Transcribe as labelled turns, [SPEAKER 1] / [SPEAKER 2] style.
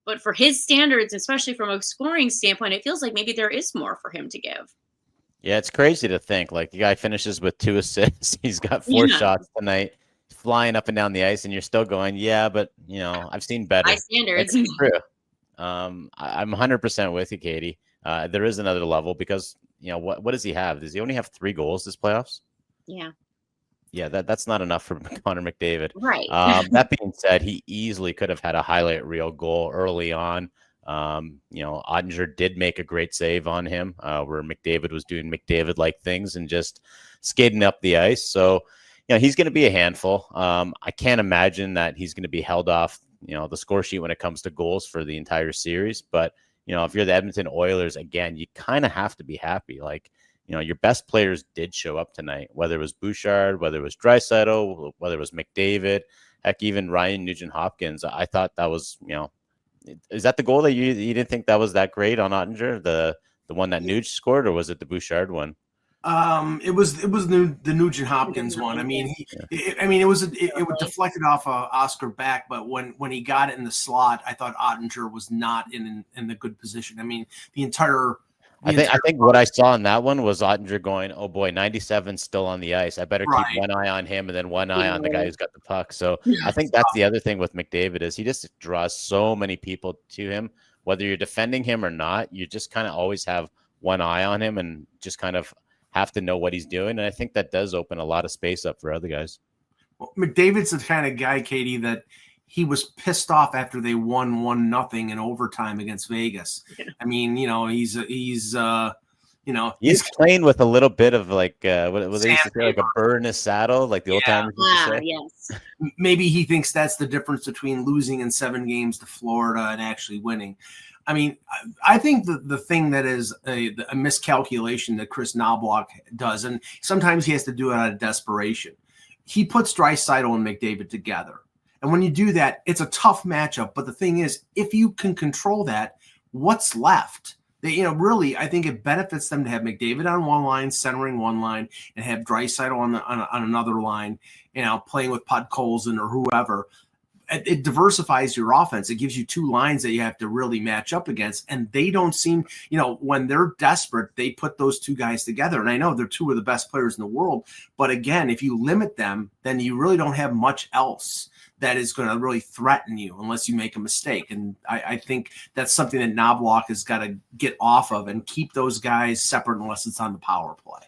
[SPEAKER 1] But for his standards, especially from a scoring standpoint, it feels like maybe there is more for him to give.
[SPEAKER 2] Yeah, it's crazy to think like the guy finishes with 2 assists. He's got 4
[SPEAKER 1] Yeah.
[SPEAKER 2] shots tonight, flying up and down the ice, and you're still going, yeah, but I've seen
[SPEAKER 1] High
[SPEAKER 2] better.
[SPEAKER 1] standards.
[SPEAKER 2] It's true. I'm 100% with you, Katie. There is another level because what does he have? Does he only have 3 goals this playoffs?
[SPEAKER 1] Yeah.
[SPEAKER 2] Yeah, that's not enough for Connor McDavid.
[SPEAKER 1] Right.
[SPEAKER 2] That being said, he easily could have had a highlight reel goal early on. Ottinger did make a great save on him, where McDavid was doing McDavid-like things and just skating up the ice. So, he's going to be a handful. I can't imagine that he's going to be held off, the score sheet when it comes to goals for the entire series. But, if you're the Edmonton Oilers, again, you kind of have to be happy. Like, your best players did show up tonight, whether it was Bouchard, whether it was Draisaitl, whether it was McDavid, heck, even Ryan Nugent-Hopkins. I thought that was, is that the goal that you didn't think that was that great on Ottinger, the one that Nuge scored, or was it the Bouchard one?
[SPEAKER 3] It was the Nugent Hopkins one. I mean, it would deflected off Oscar back, but when he got it in the slot, I thought Ottinger was not in the good position. I mean, I
[SPEAKER 2] think what I saw in that one was Ottinger going, oh boy, 97 still on the ice. I better keep one eye on him and then one eye on the guy who's got the puck. So I think that's the other thing with McDavid is he just draws so many people to him. Whether you're defending him or not, you just kind of always have one eye on him and just kind of have to know what he's doing. And I think that does open a lot of space up for other guys.
[SPEAKER 3] Well, McDavid's the kind of guy, Katie, that he was pissed off after they won 1-0 in overtime against Vegas. I mean, he's
[SPEAKER 2] playing with a little bit of like what they used to say, like a burr in his saddle, like the old timers used to say.
[SPEAKER 1] Yes.
[SPEAKER 3] Maybe he thinks that's the difference between losing in 7 games to Florida and actually winning. I mean, I think the thing that is a miscalculation that Chris Knobloch does, and sometimes he has to do it out of desperation. He puts Draisaitl and McDavid together. And when you do that, it's a tough matchup. But the thing is, if you can control that, what's left? Really, I think it benefits them to have McDavid on one line, centering one line, and have Draisaitl on another line, playing with Podkolzin or whoever. It diversifies your offense. It gives you 2 lines that you have to really match up against. And they don't seem, when they're desperate, they put those 2 guys together. And I know they're 2 of the best players in the world. But again, if you limit them, then you really don't have much else that is going to really threaten you unless you make a mistake. And I think that's something that Knobloch has got to get off of and keep those guys separate unless it's on the power play.